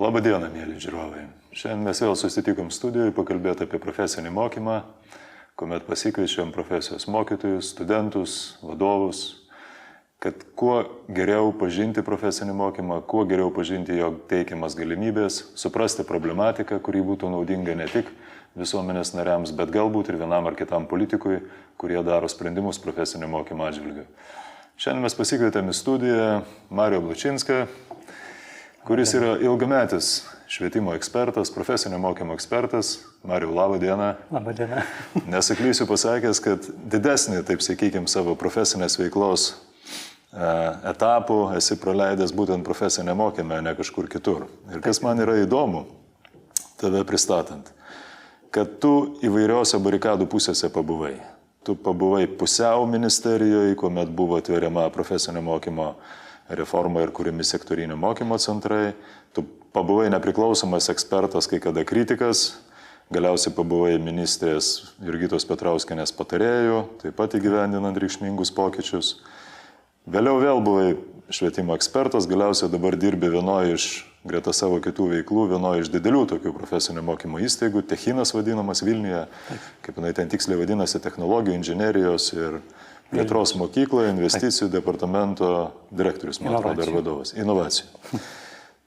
Labą dieną, mėly žiūrovai. Šiandien mes vėl susitikom studijoje pakalbėti apie profesinį mokymą, kuomet pasikviečiam profesijos mokytojus, studentus, vadovus, kad kuo geriau pažinti profesinį mokymą, kuo geriau pažinti jo teikiamas galimybės, suprasti problematiką, kuri būtų naudinga ne tik visuomenės nariams, bet galbūt ir vienam ar kitam politikui, kurie daro sprendimus profesinio mokymo atžvilgiu. Šiandien mes pasikvietėm į studiją Marių Ablačinską, kuris yra ilgametis švietimo ekspertas, profesinio mokymo ekspertas. Mariau, labą dieną. Labą dieną. Nesaklysiu pasakęs, kad didesnį, taip sakykime, savo profesinės veiklos etapų esi praleidęs būtent profesinė mokyme, ne kažkur kitur. Ir kas man yra įdomu, tave pristatant, kad tu įvairiose barikadų pusėse pabuvai. Tu pabuvai pusiau ministerijoje, kuomet buvo atveriama profesinio mokymo reforma ir kūrimi sektorinio mokymo centrai. Tu pabuvai nepriklausomas ekspertas, kai kada kritikas, galiausiai pabuvai ministrės Jurgitos Petrauskienės patarėjų, taip pat įgyvendinant reikšmingus pokyčius. Vėliau vėl buvai švietimo ekspertas, galiausiai dabar dirbi vienoje iš, greta savo kitų veiklų, vienoje iš didelių tokių profesinio mokymo įstaigų, Techinas vadinamas Vilniuje, kaip jinai ten tiksliai vadinasi, technologijų, inžinerijos ir plėtros mokykloje, investicijų departamento direktorius, man atrodo, ir vadovas. Inovacijų.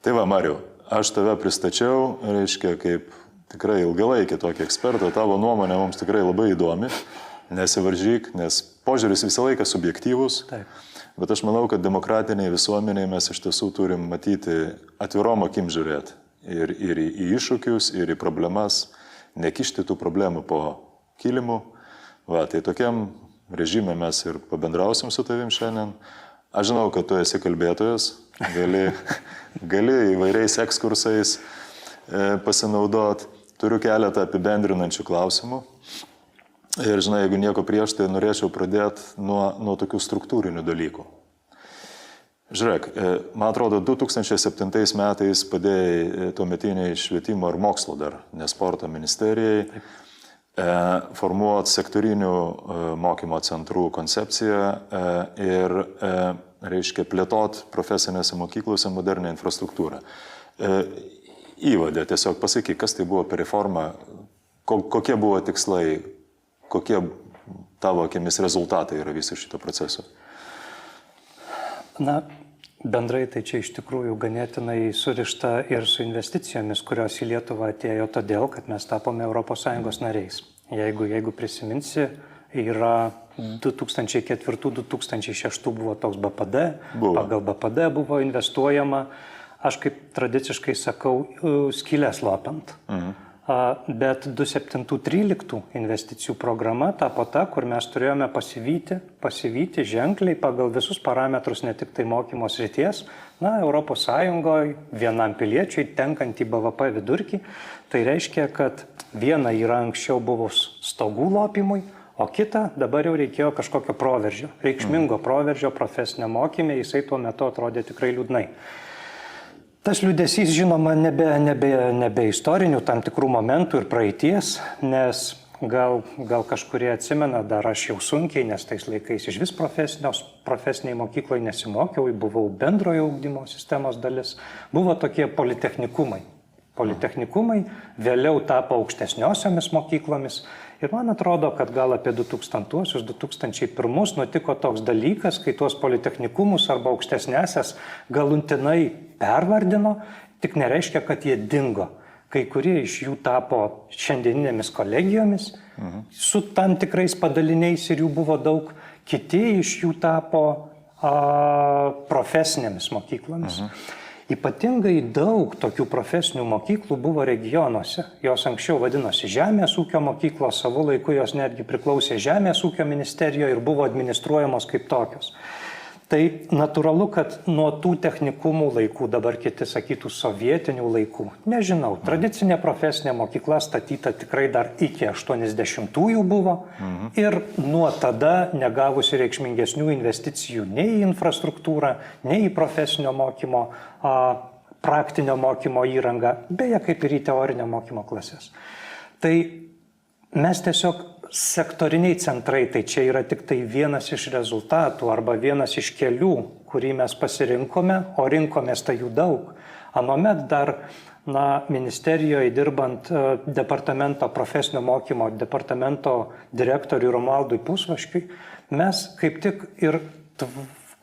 Tai va, Mariau, aš tave pristačiau, reiškia, kaip tikrai ilgalaikį tokį ekspertą, tavo nuomonė mums tikrai labai įdomi, nesivaržyk, nes požiūris visą laiką subjektyvus, bet aš manau, kad demokratiniai visuomeniai mes iš tiesų turim matyti atvirom akim žiūrėti ir į iššūkius, ir į problemas, nekišti tų problemų po kilimu. Va, tai tokiam režime mes ir pabendrausim su tavim šiandien. Aš žinau, kad tu esi kalbėtojas, gali įvairiais ekskursais pasinaudot. Turiu keletą apibendrinančių klausimų. Ir žinai, jeigu nieko prieš, tai norėčiau pradėti nuo tokių struktūrinių dalykų. Žiūrėk, man atrodo, 2007 metais padėjai tuometiniai švietimo ir mokslo dar, ne sporto ministerijai, formuot sektorinių mokymo centrų koncepciją ir, reiškia, plėtot profesinėse mokyklose modernę infrastruktūrą. Įvadė, tiesiog pasakyk, kas tai buvo per reformą, kokie buvo tikslai, kokie tavo akimis rezultatai yra viso šito proceso? Na, bendrai tai čia iš tikrųjų ganėtinai surišta ir su investicijomis, kurios į Lietuvą atėjo todėl, kad mes tapome ES nariais. Jeigu prisiminsi, yra 2004-2006 buvo toks BPD, pagal BPD buvo investuojama, aš kaip tradiciškai sakau, skylės lopant. Bet 2007-2013 investicijų programa tapo ta, kur mes turėjome pasivyti ženkliai pagal visus parametrus, ne tik tai mokymo srities, ES vienam piliečiui tenkant į BVP vidurkį. Tai reiškia, kad viena yra anksčiau buvus stogų lopimui, o kita dabar jau reikėjo kažkokio proveržio, reikšmingo proveržio profesinio mokyme, jisai tuo metu atrodė tikrai liūdnai. Tas liūdesys, žinoma, nebe istorinių tam tikrų momentų ir praeities, nes gal kažkurie atsimena, dar aš jau sunkiai, nes tais laikais iš vis profesiniai mokykloje nesimokiau, buvau bendrojo ugdymo sistemos dalis, buvo tokie politechnikumai. Vėliau tapo aukštesniosiomis mokyklomis ir man atrodo, kad gal apie 2000-2001 nutiko toks dalykas, kai tuos politechnikumus arba aukštesnesias galutinai pervardino, tik nereiškia, kad jie dingo. Kai kurie iš jų tapo šiandieninėmis kolegijomis, su tam tikrais padaliniais ir jų buvo daug, kiti iš jų tapo profesinėmis mokyklomis. Ypatingai daug tokių profesinių mokyklų buvo regionuose. Jos anksčiau vadinosi Žemės ūkio mokyklos, savo laiku jos netgi priklausė Žemės ūkio ministerijoje ir buvo administruojamos kaip tokios. Tai natūralu, kad nuo tų technikumų laikų, dabar kiti sakytų sovietinių laikų, nežinau, tradicinė profesinė mokykla statyta tikrai dar iki 80-ųjų buvo ir nuo tada negavusi reikšmingesnių investicijų nei į infrastruktūrą, nei į profesinio mokymo, praktinio mokymo įrangą, beje kaip ir į teorinio mokymo klases. Tai mes tiesiog sektoriniai centrai, tai čia yra tik tai vienas iš rezultatų arba vienas iš kelių, kurį mes pasirinkome, o rinkomės tai jų daug. Anuomet dar ministerijoje dirbant departamento profesinio mokymo departamento direktoriui Romualdui Pusvaškiui, mes kaip tik ir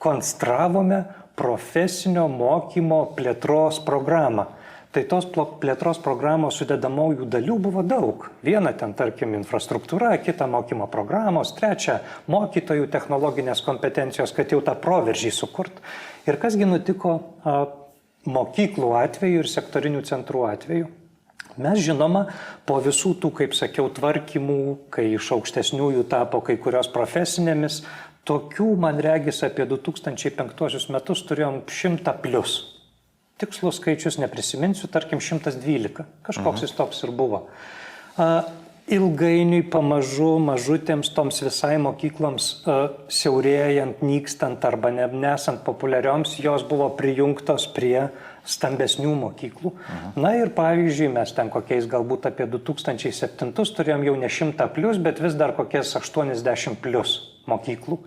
konstravome profesinio mokymo plėtros programą. Tai tos plėtros programos sudedamųjų dalių buvo daug. Viena ten, tarkim, infrastruktūra, kita mokymo programos, trečia mokytojų technologinės kompetencijos, kad jau tą proveržį sukurt. Ir kasgi nutiko mokyklų atveju ir sektorinių centrų atveju. Mes žinoma, po visų tų, kaip sakiau, tvarkymų, kai iš aukštesniųjų tapo kai kurios profesinėmis, tokių, man regis, apie 2005 metus turėjom 100+. Tikslus skaičius neprisiminsiu, tarkim 112, kažkoks jis toks ir buvo. Ilgainiui pamažu mažutėms toms visai mokykloms siaurėjant, nykstant arba nesant populiarioms, jos buvo prijungtos prie stambesnių mokyklų. Na ir pavyzdžiui, mes ten kokiais galbūt apie 2007 turėjom jau ne 100+, bet vis dar kokias 80+ mokyklų.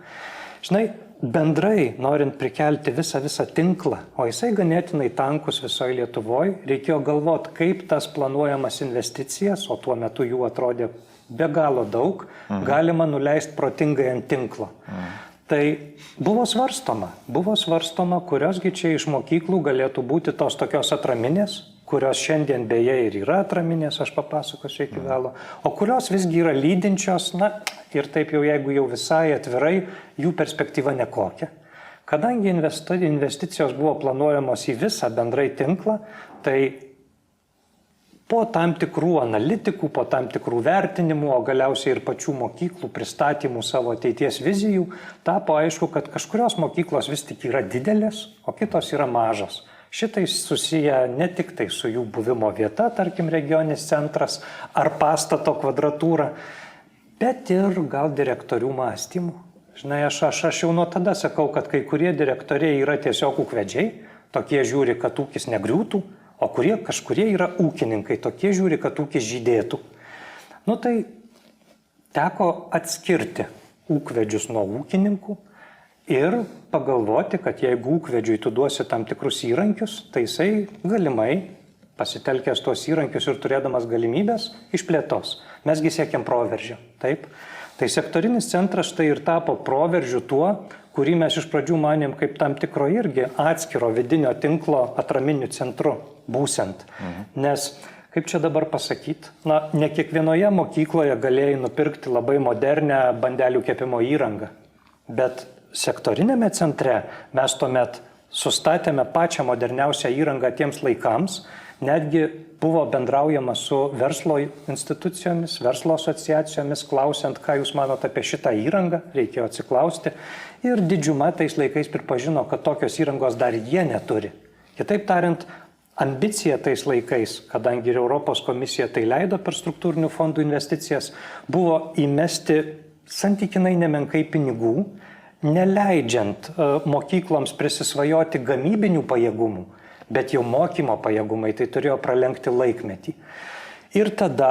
Žinai, bendrai, norint prikelti visą tinklą, o jisai ganėtinai tankus visoje Lietuvoje, reikėjo galvoti, kaip tas planuojamas investicijas, o tuo metu jų atrodė be galo daug, galima nuleisti protingai ant tinklo. Tai buvo svarstoma, kuriosgi čia iš mokyklų galėtų būti tos tokios atraminės, kurios šiandien beje ir yra atraminės, aš papasakosiu iki galo, o kurios visgi yra lydinčios, ir taip jau jeigu jau visai atvirai, jų perspektyva nekokia. Kadangi investicijos buvo planuojamos į visą bendrai tinklą, tai po tam tikrų analitikų, po tam tikrų vertinimų, o galiausiai ir pačių mokyklų pristatymų savo ateities vizijų, tapo aišku, kad kažkurios mokyklos vis tik yra didelės, o kitos yra mažos. Šitai susiję ne tik tai su jų buvimo vieta, tarkim regioninis centras ar pastato kvadratūra, bet ir gal direktorių mąstymų. Žinai, aš jau nuo tada sakau, kad kai kurie direktoriai yra tiesiog ūkvedžiai, tokie žiūri, kad ūkis negriūtų, o kažkurie yra ūkininkai, tokie žiūri, kad ūkis žydėtų. Tai teko atskirti ūkvedžius nuo ūkininkų ir pagalvoti, kad jeigu ūkvedžiui tu duosi tam tikrus įrankius, tai jisai galimai pasitelkęs tuos įrankius ir turėdamas galimybės išplėtos. Mesgi siekiam proveržio, taip? Tai sektorinis centras tai ir tapo proveržiu tuo, kurį mes iš pradžių manėm kaip tam tikro irgi atskiro vidinio tinklo atraminių centrų būsent. Nes, kaip čia dabar pasakyti, ne kiekvienoje mokykloje galėjai nupirkti labai modernę bandelių kepimo įrangą, bet sektorinėme centre mes tuomet sustatėme pačią moderniausią įrangą tiems laikams, netgi buvo bendraujama su verslo institucijomis, verslo asociacijomis, klausiant, ką jūs manote apie šitą įrangą, reikėjo atsiklausti. Ir didžiuma tais laikais pripažino, kad tokios įrangos dar jie neturi. Kitaip tariant, ambicija tais laikais, kadangi ir Europos komisija tai leido per struktūrinių fondų investicijas, buvo įmesti santykinai nemenkai pinigų, neleidžiant mokykloms prisisvajoti gamybinių pajėgumų, bet jau mokymo pajėgumai, tai turėjo pralenkti laikmetį. Ir tada,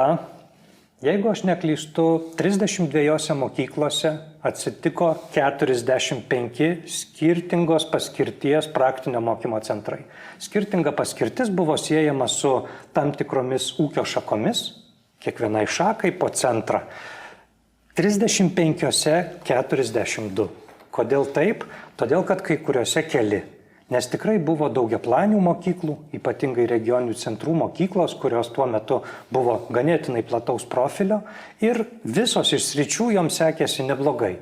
jeigu aš neklystu, 32 mokyklose atsitiko 45 skirtingos paskirties praktinio mokymo centrai. Skirtinga paskirtis buvo siejama su tam tikromis ūkio šakomis, kiekvienai šakai po centrą. 35-ose 42. Kodėl taip? Todėl, kad kai kuriuose keli. Nes tikrai buvo daugiaplanių mokyklų, ypatingai regioninių centrų mokyklos, kurios tuo metu buvo ganėtinai plataus profilio ir visos iš sričių joms sekėsi neblogai.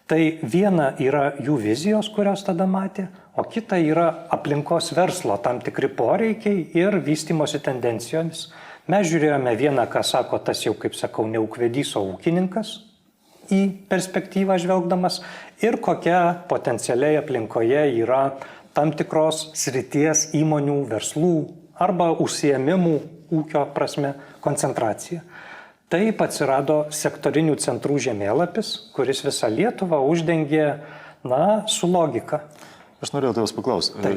Tai viena yra jų vizijos, kurios tada matė, o kita yra aplinkos verslo tam tikri poreikiai ir vystymosi tendencijomis. Mes žiūrėjome vieną, ką sako tas jau, kaip sakau, ne ūkvedys, o ūkininkas į perspektyvą žvelgdamas ir kokia potencialiai aplinkoje yra tam tikros srities įmonių, verslų arba užsiėmimų ūkio prasme koncentracija. Taip atsirado sektorinių centrų žemėlapis, kuris visą Lietuvą uždengė, su logika. Aš norėjau tavęs paklausti,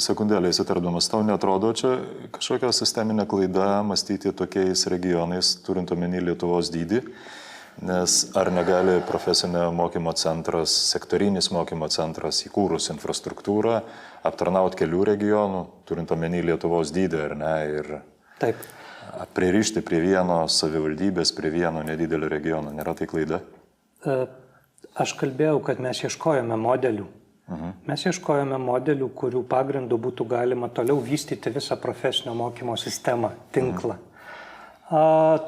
sekundėlę įsitardamas, tau netrodo čia kažkokia sisteminė klaida mąstyti tokiais regionais, turint omeny Lietuvos dydį, Nes ar negali profesinio mokymo centras, sektorinis mokymo centras įkūrus infrastruktūrą aptarnauti kelių regionų, turint omeny Lietuvos dydį, ar ne, ir Taip. pririšti prie vieno savivaldybės, prie vieno nedidelio regiono. Nėra tai klaida? Aš kalbėjau, kad mes ieškojame modelių. Mes ieškojame modelių, kurių pagrindų būtų galima toliau vystyti visą profesinio mokymo sistemą, tinklą.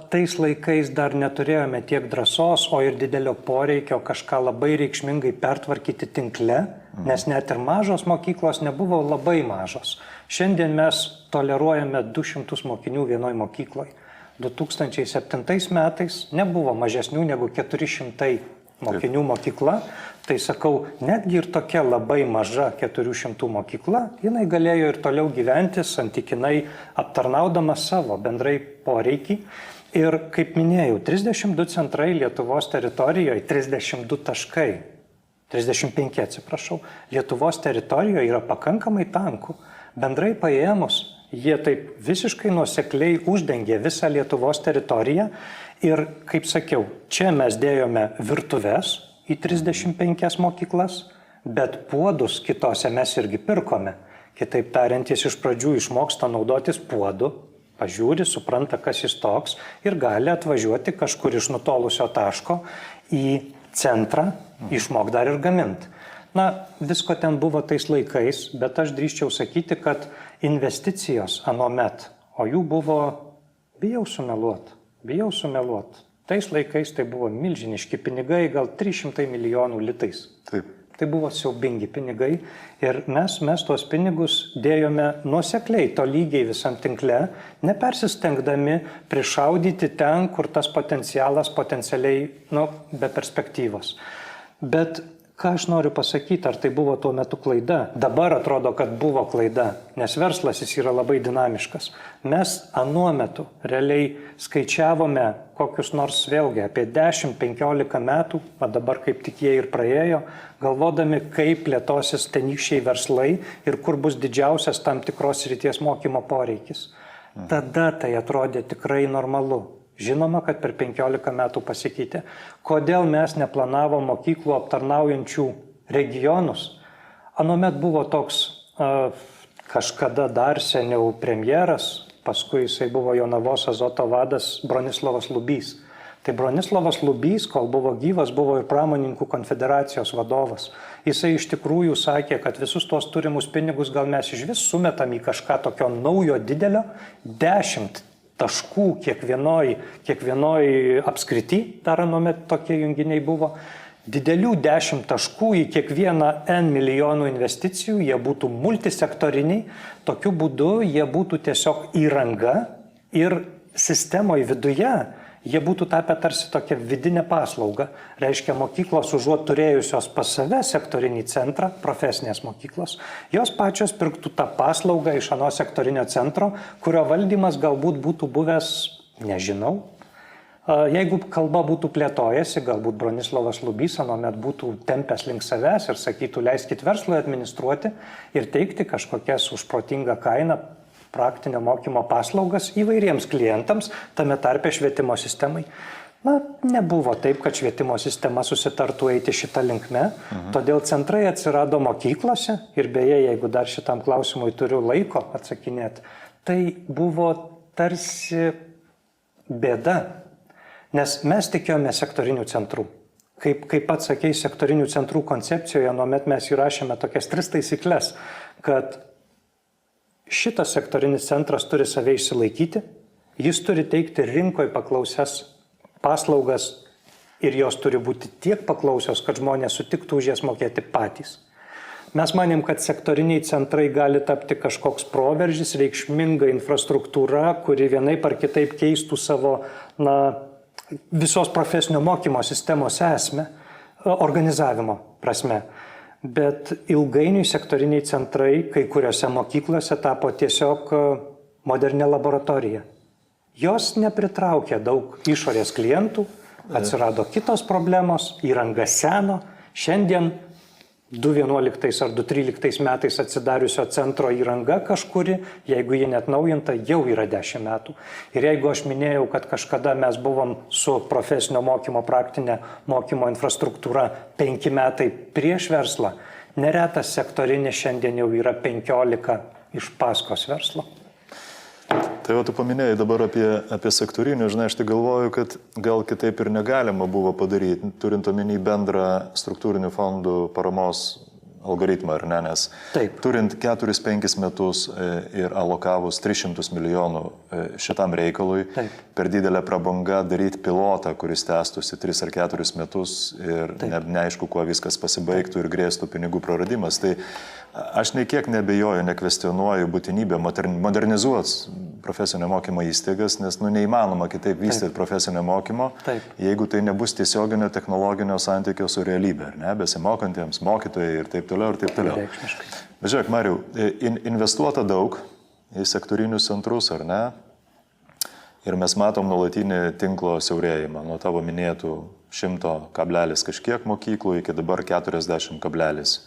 Tais laikais dar neturėjome tiek drąsos, o ir didelio poreikio kažką labai reikšmingai pertvarkyti tinkle, nes net ir mažos mokyklos nebuvo labai mažos. Šiandien mes toleruojame 200 mokinių vienoj mokykloje. 2007 metais nebuvo mažesnių negu 400 mokinių mokykla, tai sakau, netgi ir tokia labai maža 400 mokykla, jinai galėjo ir toliau gyventi santykinai aptarnaudama savo bendrai poreikį. Ir kaip minėjau, 32 centrai Lietuvos teritorijoje, 32 taškai, 35 atsiprašau, Lietuvos teritorijoje yra pakankamai tankų. Bendrai paėmus, jie taip visiškai nuosekliai uždengė visą Lietuvos teritoriją. Ir, kaip sakiau, čia mes dėjome virtuves į 35 mokyklas, bet puodus kitose mes irgi pirkome. Kitaip tariant, jis iš pradžių išmoksta naudotis puodu, pažiūri, supranta, kas jis toks ir gali atvažiuoti kažkur iš nutolusio taško į centrą, išmok dar ir gaminti. Na, visko ten buvo tais laikais, bet aš drįsčiau sakyti, kad investicijos anuomet, o jų buvo, bijau sumeluot. Tais laikais tai buvo milžiniški pinigai, gal 300 milijonų litais. Taip. Tai buvo siaubingi pinigai ir mes tuos pinigus dėjome nuosekliai, tolygiai visam tinkle, nepersistengdami prišaudyti ten, kur tas potencialas potencialiai, be perspektyvos. Bet ką aš noriu pasakyti, ar tai buvo tuo metu klaida? Dabar atrodo, kad buvo klaida, nes verslas jis yra labai dinamiškas. Mes anuo metu realiai skaičiavome kokius nors vėlgi apie 10-15 metų, o dabar kaip tik jie ir praėjo, galvodami, kaip plėtosis tenykščiai verslai ir kur bus didžiausias tam tikros srities mokymo poreikis. Tada tai atrodė tikrai normalu. Žinoma, kad per 15 metų pasikeitė. Kodėl mes neplanavom mokyklų aptarnaujančių regionus? Anuomet buvo toks kažkada dar seniau premjeras, paskui jisai buvo Jonavos Azoto vadas Bronislavas Lubys. Tai Bronislavas Lubys, kol buvo gyvas, buvo ir pramonininkų konfederacijos vadovas. Jisai iš tikrųjų sakė, kad visus tuos turimus pinigus gal mes iš vis sumetam į kažką tokio naujo didelio, 10 taškų kiekvienoj apskrity, dar anuomet tokie junginiai buvo, didelių 10 taškų į kiekvieną N milijonų investicijų, jie būtų multisektoriniai, tokiu būdu jie būtų tiesiog įranga ir sistemoje viduje jie būtų tapę tarsi tokia vidinė paslauga. Reiškia, mokyklos užuot turėjusios pas save sektorinį centrą, profesinės mokyklos, jos pačios pirktų tą paslaugą iš ano sektorinio centro, kurio valdymas galbūt būtų buvęs, nežinau. Jeigu kalba būtų plėtojasi, galbūt Bronislavas Lubys anuomet būtų tempęs link savęs ir sakytų, leiskit verslui administruoti ir teikti kažkokias už protingą kainą praktinio mokymo paslaugas įvairiems klientams, tame tarpe švietimo sistemai. Na, nebuvo taip, kad švietimo sistema susitartų eiti šitą linkmę, todėl centrai atsirado mokyklose ir beje, jeigu dar šitam klausimui turiu laiko atsakinėti, tai buvo tarsi bėda, nes mes tikėjome sektorinių centrų. Kaip pats sakei, sektorinių centrų koncepcijoje, nuomet mes įrašėme tokias 3 taisyklės, kad šitas sektorinis centras turi save išsilaikyti, jis turi teikti rinkoje paklausias paslaugas ir jos turi būti tiek paklausios, kad žmonės sutiktų už jas mokėti patys. Mes manėm, kad sektoriniai centrai gali tapti kažkoks proveržis, reikšminga infrastruktūra, kuri vienaip ar kitaip keistų savo visos profesinio mokymo sistemos esmę, organizavimo prasme. Bet ilgainiui sektoriniai centrai kai kuriuose mokyklose tapo tiesiog modernė laboratorija. Jos nepritraukė daug išorės klientų, atsirado kitos problemos, įranga seno. Šiandien 2011 ar 2013 metais atsidariusio centro įranga kažkuri, jeigu ji net naujinta, jau yra 10 metų. Ir jeigu aš minėjau, kad kažkada mes buvom su profesinio mokymo praktinė mokymo infrastruktūra 5 metai prieš verslą, neretas sektorinis šiandien jau yra 15 iš paskos verslo. Tai tu paminėjai dabar apie sektorinį, žinai, aš tai galvoju, kad gal kitaip ir negalima buvo padaryti, turint omeny bendrą struktūrinių fondų paramos algoritmą, ar ne, nes Taip. Turint 4-5 metus ir alokavus 300 milijonų šitam reikalui, Taip. Per didelę prabangą daryti pilotą, kuris tęstųsi 3 ar 4 metus ir neaišku, kuo viskas pasibaigtų ir grėstų pinigų praradimas. Tai aš nei kiek nebejoju, nekvestionuoju būtinybę modernizuoti profesinio mokymo įstaigas, nes neįmanoma kitaip vystyti profesinio mokymo, jeigu tai nebus tiesioginio technologinio santykio su realybė, ar ne, besimokantiems, mokytojai ir taip toliau, ir taip toliau. Bet žiūrėk, Mariau, investuota daug į sektorinius centrus, ar ne? Ir mes matom nuolatinį tinklo siaurėjimą, nuo tavo minėtų 100 kablelis kažkiek mokyklų iki dabar 40 kablelis.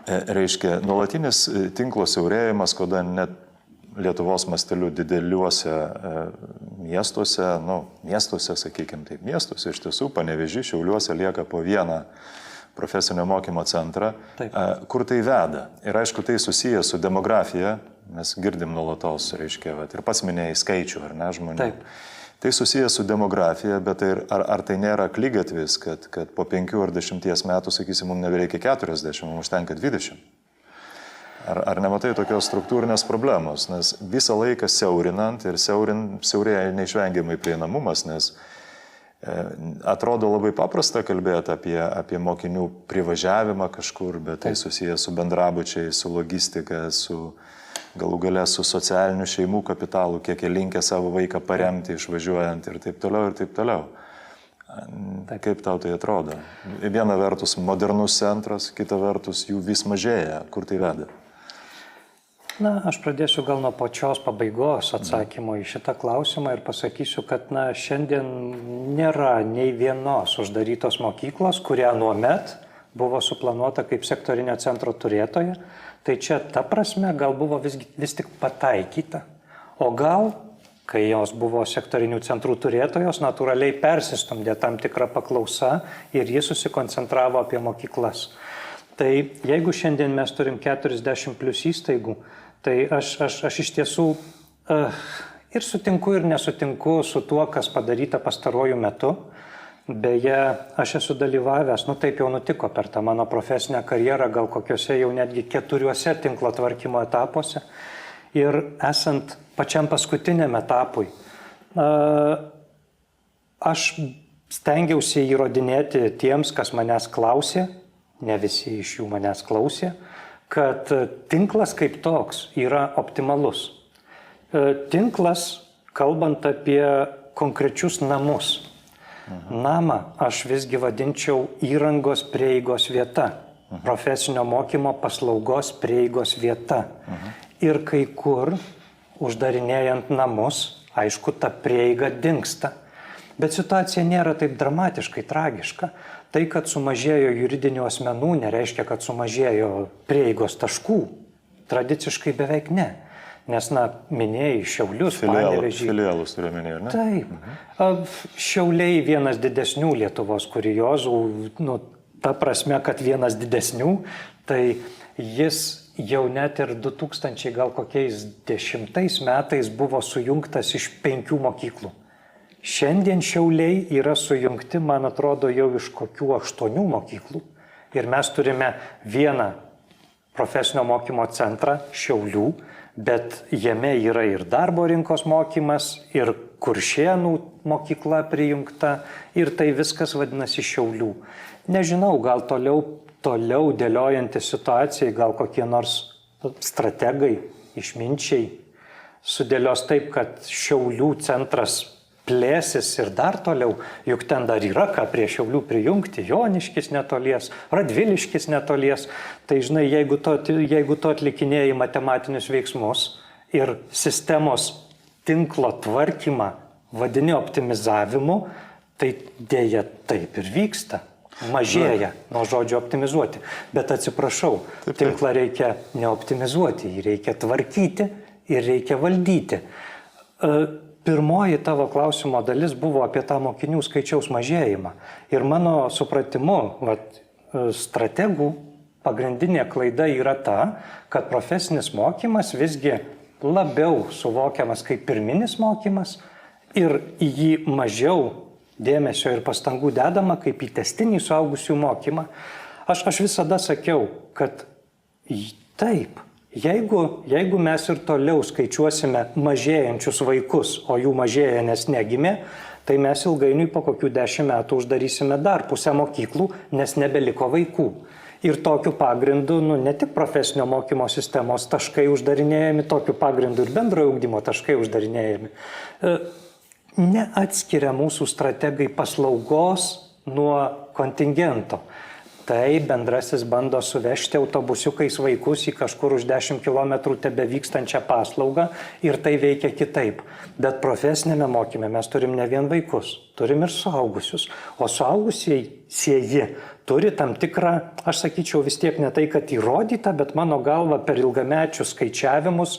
Reiškia, nuolatinis tinklo siaurėjimas, kada net Lietuvos mastelių dideliuose miestuose, sakykime taip, miestuose iš tiesų, Panevėžy, Šiauliuose lieka po vieną profesinio mokymo centrą, kur tai veda. Ir aišku, tai susiję su demografija, mes girdim nuolatos, reiškia, ir pats minėjai skaičių, ar ne, žmonių. Taip. Tai susijęs su demografija, bet ar tai nėra akligatvis, kad po 5 ar 10 metų, sakysim, mums nebereikia 40, mums užtenka 20? Ar nematai tokios struktūrinės problemos? Nes visą laiką siaurinant ir siaurėja neišvengiamai prieinamumas, nes atrodo labai paprasta kalbėti apie mokinių privažiavimą kažkur, bet tai susijęs su bendrabučiai, su logistika, su galų gale su socialiniu šeimų kapitalu, kiek jie linkę savo vaiką paremti, išvažiuojant ir taip toliau, ir taip toliau. Kaip tau tai atrodo? Viena vertus modernus centras, kita vertus jų vis mažėja. Kur tai veda? Na, aš pradėsiu gal nuo pačios pabaigos atsakymo į šitą klausimą ir pasakysiu, kad šiandien nėra nei vienos uždarytos mokyklos, kurie anuomet buvo suplanuota kaip sektorinio centro turėtoja. Tai čia ta prasme gal buvo vis tik pataikyta. O gal, kai jos buvo sektorinių centrų turėtojos, natūraliai persistumdė tam tikrą paklausą ir jis susikoncentravo apie mokyklas. Tai jeigu šiandien mes turim 40 plus įstaigų, tai aš iš tiesų ir sutinku ir nesutinku su tuo, kas padaryta pastaruoju metu. Beje, aš esu dalyvavęs, taip jau nutiko per tą mano profesinę karjerą, gal kokiuose jau netgi 4 tinklo tvarkymo etapuose. Ir esant pačiam paskutiniam etapui, aš stengiausi įrodinėti tiems, kas manęs klausė, ne visi iš jų manęs klausė, kad tinklas kaip toks yra optimalus. Tinklas, kalbant apie konkrečius namus. Namą aš visgi vadinčiau įrangos prieigos vieta, profesinio mokymo paslaugos prieigos vieta. Ir kai kur, uždarinėjant namus, aišku, ta prieiga dingsta. Bet situacija nėra taip dramatiškai tragiška. Tai, kad sumažėjo juridinių asmenų, nereiškia, kad sumažėjo prieigos taškų. Tradiciškai beveik ne. Nes, minėjai Šiaulius, Panevėžį. Filialus turiu minėjai, ne? Taip. Šiauliai vienas didesnių Lietuvos kuriozų, ta prasme, kad vienas didesnių, tai jis jau net ir 2000 gal kokiais 10 metais buvo sujungtas iš 5 mokyklų. Šiandien Šiauliai yra sujungti, man atrodo, jau iš kokių 8 mokyklų. Ir mes turime vieną profesinio mokymo centrą Šiaulių, bet jame yra ir darbo rinkos mokymas, ir Kuršėnų mokykla prijungta, ir tai viskas vadinasi Šiaulių. Nežinau, gal toliau dėliojantis situacijai, gal kokie nors strategai, išminčiai sudėlios taip, kad Šiaulių centras plėsis ir dar toliau, juk ten dar yra ką prie Šiaulių prijungti, Joniškis netolies, Radviliškis netolies. Tai žinai, jeigu tu atlikinėjai matematinius veiksmus ir sistemos tinklo tvarkymą vadini optimizavimu, tai dėja taip ir vyksta. Mažėja nuo žodžio optimizuoti. Bet atsiprašau, tinklą reikia neoptimizuoti, jį reikia tvarkyti ir reikia valdyti. Pirmoji tavo klausimo dalis buvo apie tą mokinių skaičiaus mažėjimą. Ir mano supratimu, strategų pagrindinė klaida yra ta, kad profesinis mokymas visgi labiau suvokiamas kaip pirminis mokymas ir į jį mažiau dėmesio ir pastangų dedama kaip į tęstinį suaugusių mokymą. Aš visada sakiau, kad taip, jeigu mes ir toliau skaičiuosime mažėjančius vaikus, o jų mažėja, nes negimė, tai mes ilgainiui po kokių 10 metų uždarysime dar pusę mokyklų, nes nebeliko vaikų. Ir tokiu pagrindu, ne tik profesinio mokymo sistemos taškai uždarinėjami, tokiu pagrindu ir bendrojo ugdymo taškai uždarinėjami. Neatskiria mūsų strategai paslaugos nuo kontingento. Tai bendrasis bando suvežti autobusiukais vaikus į kažkur už 10 km tebe vykstančią paslaugą ir tai veikia kitaip. Bet profesinėme mokyme mes turim ne vien vaikus, turim ir suaugusius. O suaugusieji turi tam tikrą, aš sakyčiau vis tiek ne tai, kad įrodyta, bet mano galva per ilgamečius skaičiavimus,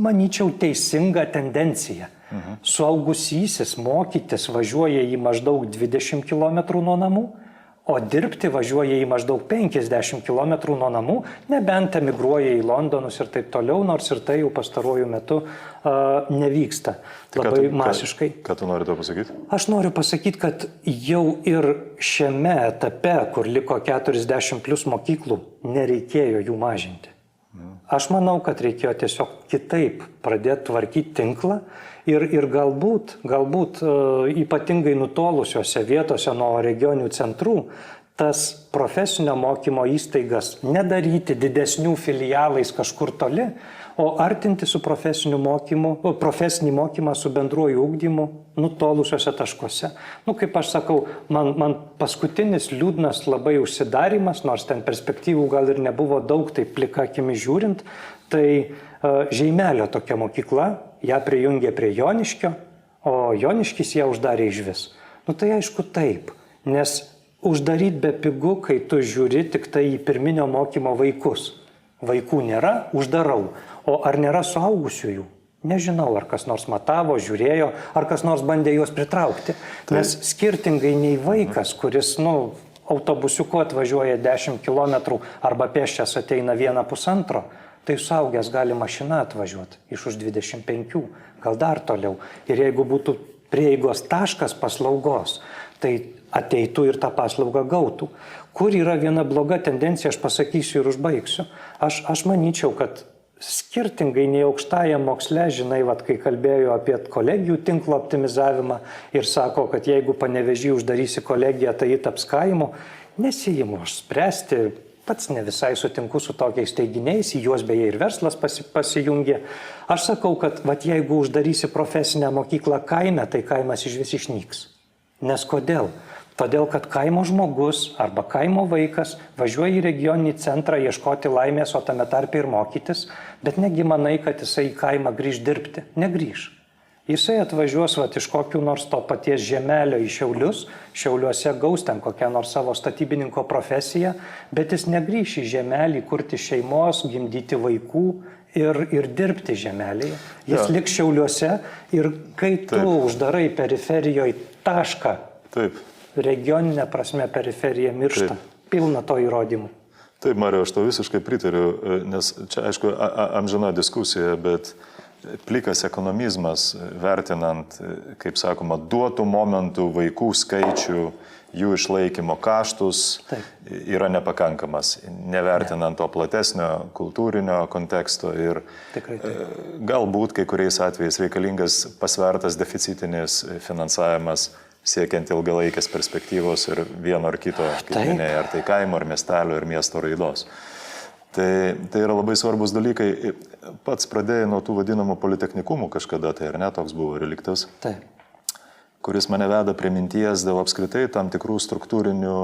manyčiau, teisinga tendencija. Suaugusysis mokytis važiuoja į maždaug 20 km nuo namų, o dirbti važiuoja į maždaug 50 km nuo namų, nebent emigruoja į Londonus ir taip toliau, nors ir tai jau pastaruoju metu nevyksta labai masiškai. Ką tu nori to pasakyti? Aš noriu pasakyti, kad jau ir šiame etape, kur liko 40+ mokyklų, nereikėjo jų mažinti. Aš manau, kad reikėjo tiesiog kitaip pradėti tvarkyti tinklą ir galbūt ypatingai nutolusiose vietose nuo regioninių centrų tas profesinio mokymo įstaigas nedaryti didesnių filialais kažkur toli, o artinti su profesinį mokymą su bendruoju ugdymu nutolusiuose taškuose. Kaip aš sakau, man paskutinis liūdnas labai užsidarimas, nors ten perspektyvų gal ir nebuvo daug, tai plika akimi žiūrint, tai Žeimelio tokia mokykla, ją prijungė prie Joniškio, o Joniškis ją uždarė išvis. Tai aišku taip, nes uždaryti be pigu, kai tu žiūri tik tai į pirminio mokymo vaikus. Vaikų nėra, uždarau. O ar nėra suaugusiųjų? Nežinau, ar kas nors matavo, žiūrėjo, ar kas nors bandė juos pritraukti. Nes skirtingai nei vaikas, kuris, autobusiuku atvažiuoja 10 km arba pėsčias ateina 1,5, tai suaugęs gali mašina atvažiuoti iš už 25, gal dar toliau. Ir jeigu būtų prieigos taškas paslaugos, tai ateitų ir tą paslaugą gautų. Kur yra viena bloga tendencija, aš pasakysiu ir užbaigsiu. Aš manyčiau, kad skirtingai nei aukštajam moksle, kai kalbėjo apie kolegijų tinklo optimizavimą ir sako, kad jeigu Panevėžy uždarysi kolegiją, tai jį taps kaimu, nesiimu aš spręsti, pats ne visai sutinku su tokiais teiginiais, į juos beje ir verslas pasijungė. Aš sakau, kad jeigu uždarysi profesinę mokyklą kaime, tai kaimas išvis išnyks. Nes kodėl? Todėl, kad kaimo žmogus arba kaimo vaikas važiuoja į regioninį centrą ieškoti laimės, o tame tarpe ir mokytis, bet negi manai, kad jisai į kaimą grįž dirbti. Negrįž. Jisai atvažiuos iš kokių nors to paties Žemelio į Šiaulius, Šiauliuose gaus ten kokią nors savo statybininko profesiją, bet jis negrįž į Žemelį kurti šeimos, gimdyti vaikų ir dirbti Žemelėje. Jis liks Šiauliuose ir kai tu uždarai periferijoje tašką, regioninė prasme periferija miršta. Pilna to įrodymų. Taip, Mariau, aš to visiškai pritariu, nes čia, aišku, amžina diskusija, bet plikas ekonomizmas, vertinant, kaip sakoma, duotų momentų vaikų skaičių, jų išlaikymo kaštus, yra nepakankamas, nevertinant to platesnio kultūrinio konteksto ir galbūt kai kuriais atvejais reikalingas pasvertas deficitinis finansavimas siekiant ilgalaikės perspektyvos ir vieno ar kito, kaip minėjai, ar tai kaimo, ar miestelio, ar miesto raidos. Tai yra labai svarbus dalykai. Pats pradėjai nuo tų vadinamų politechnikumų kažkada, tai ar ne, toks buvo reliktas, kuris mane veda prie minties dėl apskritai tam tikrų struktūrinių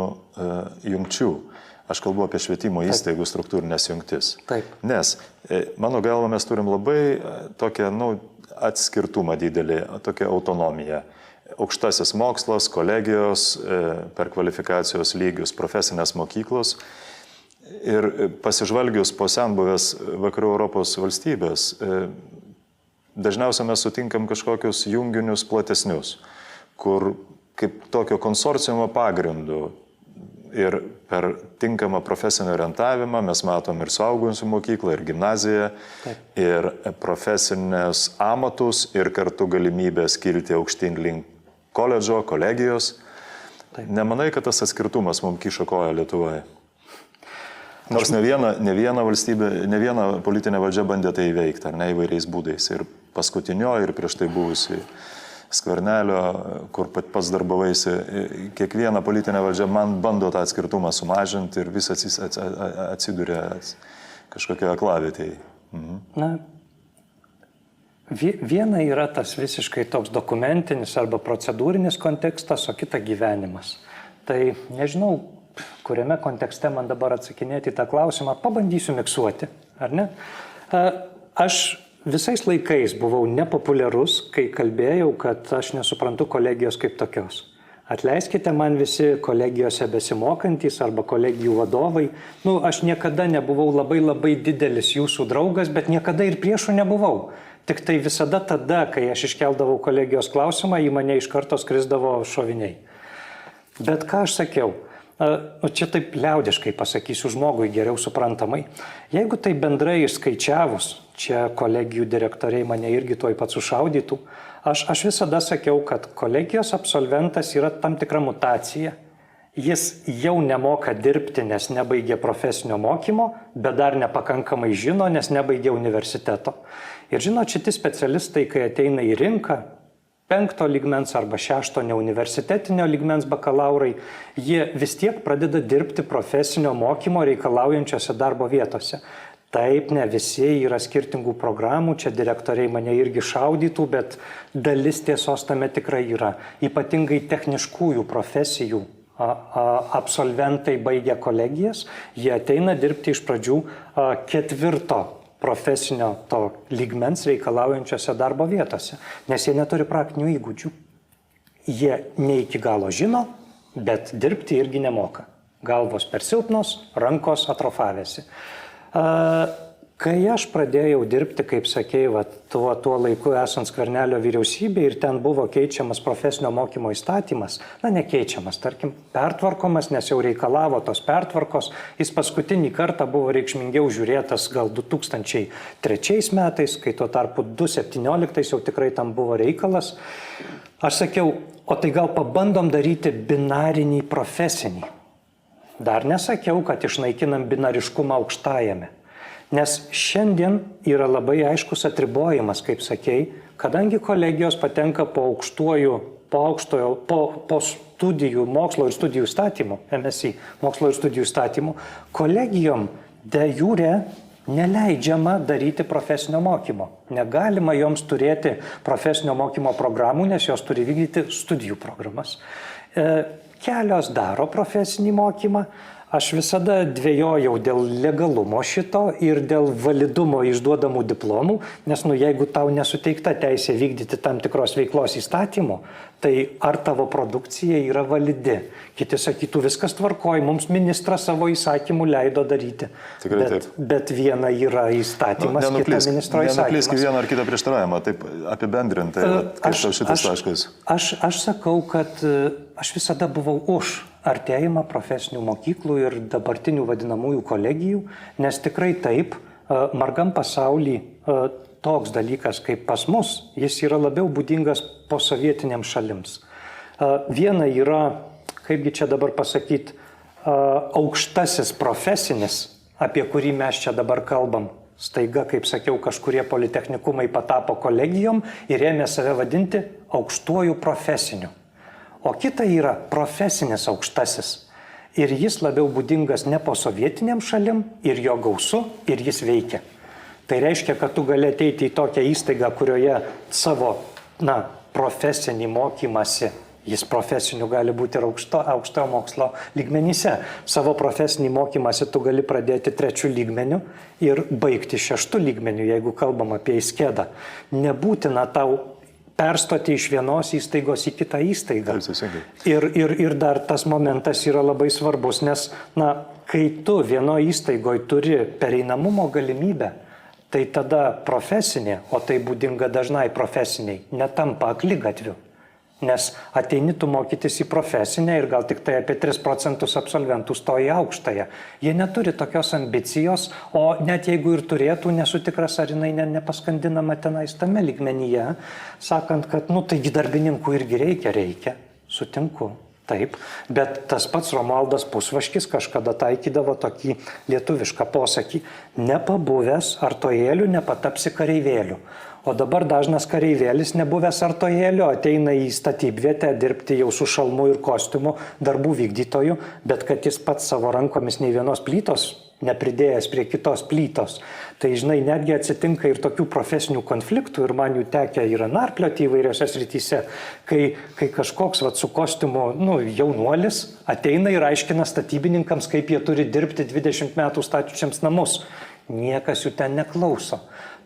jungčių. Aš kalbu apie švietimo įstaigų struktūrinės jungtis. Nes mano galva mes turim labai tokią atskirtumą didelį, tokią autonomiją. aukštasis mokslas, kolegijos, per kvalifikacijos lygius, profesinės mokyklos. Ir pasižvalgius po senbuvės vakarų Europos valstybės, dažniausiai mes sutinkam kažkokius junginius platesnius, kur kaip tokio konsorciumo pagrindu ir per tinkamą profesinį orientavimą mes matom ir suaugusių mokyklą, ir gimnaziją, ir profesinės amatus, ir kartu galimybės kilti aukštyn link koledžo, kolegijos. Nemanai, kad tas atskirtumas mums kiša koją Lietuvoje? Nors ne viena valstybė, ne viena politinė valdžia bandė tai įveikti, ar ne, įvairiais būdais. Ir paskutinio, ir prieš tai buvusi Skvernelio, kur pats darbavaisi, kiekviena politinė valdžia man bando tą atskirtumą sumažinti ir vis atsiduria kažkokioje aklavietėje. Na, viena yra tas visiškai toks dokumentinis arba procedūrinis kontekstas, o kita gyvenimas. Tai nežinau, kuriame kontekste man dabar atsakinėti tą klausimą, pabandysiu miksuoti, ar ne? Aš visais laikais buvau nepopuliarus, kai kalbėjau, kad aš nesuprantu kolegijos kaip tokios. Atleiskite man visi kolegijose besimokantys arba kolegijų vadovai. Aš niekada nebuvau labai didelis jūsų draugas, bet niekada ir priešų nebuvau. Tik tai visada tada, kai aš iškeldavau kolegijos klausimą, į mane iš karto skrisdavo šoviniai. Bet ką aš sakiau? Čia taip liaudiškai pasakysiu žmogui geriau suprantamai. Jeigu tai bendrai išskaičiavus, čia kolegijų direktoriai mane irgi tuoj pat sušaudytų, aš visada sakiau, kad kolegijos absolventas yra tam tikra mutacija. Jis jau nemoka dirbti, nes nebaigė profesinio mokymo, bet dar nepakankamai žino, nes nebaigė universiteto. Ir žinot, šitie specialistai, kai ateina į rinką, 5 lygmens arba 6 neuniversitetinio lygmens bakalaurai, jie vis tiek pradeda dirbti profesinio mokymo reikalaujančiose darbo vietose. Taip, ne visi yra skirtingų programų, čia direktoriai mane irgi šaudytų, bet dalis tiesos tame tikrai yra. Ypatingai techniškųjų profesijų absolventai baigia kolegijas, jie ateina dirbti iš pradžių 4 profesinio to lygmens reikalaujančiose darbo vietose, nes jie neturi praktinių įgūdžių. Jie ne iki galo žino, bet dirbti irgi nemoka. Galvos per silpnos, rankos atrofavėsi. Kai aš pradėjau dirbti, kaip sakėjau, tuo laiku esant Skvernelio vyriausybė ir ten buvo keičiamas profesinio mokymo įstatymas, nekeičiamas, tarkim, pertvarkomas, nes jau reikalavo tos pertvarkos, jis paskutinį kartą buvo reikšmingiau žiūrėtas gal 2003 metais, kai tuo tarpu 2017 jau tikrai tam buvo reikalas. Aš sakiau, o tai gal pabandom daryti binarinį profesinį. Dar nesakiau, kad išnaikinam binariškumą aukštajame. Nes šiandien yra labai aiškus atribojimas, kaip sakei, kadangi kolegijos patenka po studijų, mokslo ir studijų įstatymų, MSI, mokslo ir studijų įstatymų, kolegijom de jure neleidžiama daryti profesinio mokymo. Negalima joms turėti profesinio mokymo programų, nes jos turi vykdyti studijų programas. Kelios daro profesinį mokymą. Aš visada dvejojau dėl legalumo šito ir dėl validumo išduodamų diplomų, nes jeigu tau nesuteikta teisė vykdyti tam tikros veiklos įstatymų, tai ar tavo produkcija yra validi? Kiti sakytų, viskas tvarkoj, mums ministras savo įsakymų leido daryti. Tikrai bet viena yra įstatymas, kita ministro įsakymas. Nenuklysk į vieną ar kitą prieštaravimą, taip apibendrintai, kaip tau šitas taškas. Aš sakau, kad aš visada buvau už artėjimą profesinių mokyklų ir dabartinių vadinamųjų kolegijų, nes tikrai taip, margam pasauly toks dalykas kaip pas mus, jis yra labiau būdingas posovietiniams šalims. Viena yra, kaipgi čia dabar pasakyti, aukštasis profesinis, apie kurį mes čia dabar kalbam. Staiga, kaip sakiau, kažkurie politechnikumai patapo kolegijom ir ėmė save vadinti aukštuoju profesiniu. O kita yra profesinis aukštasis. Ir jis labiau būdingas ne posovietiniam šalim, ir jo gausu, ir jis veikia. Tai reiškia, kad tu gali ateiti į tokią įstaigą, kurioje savo profesinį mokymasi, jis profesinių gali būti ir aukštojo mokslo lygmenyse. Savo profesinį mokymasi tu gali pradėti 3 lygmeniu ir baigti 6 lygmeniu, jeigu kalbam apie įskedą. Nebūtina tau perstoti iš vienos įstaigos į kitą įstaigą. Taip, teisingai. Ir dar tas momentas yra labai svarbus, nes, kai tu vienoje įstaigoje turi pereinamumo galimybę, tai tada profesinė, o tai būdinga dažnai profesiniai, netampa akligatviu. Nes ateini tu mokytis į profesinę ir gal tik tai apie 3% absolventų stoja į aukštąją. Jie neturi tokios ambicijos, o net jeigu ir turėtų, nesu tikras, ar jinai nepaskandinama tenais tame lygmenyje, sakant, kad, taigi darbininkų irgi reikia, sutinku. Taip, bet tas pats Romualdas Pusvaškis kažkada taikydavo tokį lietuvišką posakį: nepabuvęs artojėliu nepatapsi kareivėliu. O dabar dažnas kareivėlis, nebuvęs artojėliu, ateina į statybvietę dirbti jau su šalmu ir kostiumu darbų vykdytoju, bet kad jis pats savo rankomis nei vienos plytos nepridėjęs prie kitos plytos. Tai, žinai, netgi atsitinka ir tokių profesinių konfliktų, ir man jų tekę yra narplioti įvairiose srityse, kai kažkoks su kostiumu jaunuolis ateina ir aiškina statybininkams, kaip jie turi dirbti 20 metų stačiučiams namus. Niekas jų ten neklauso.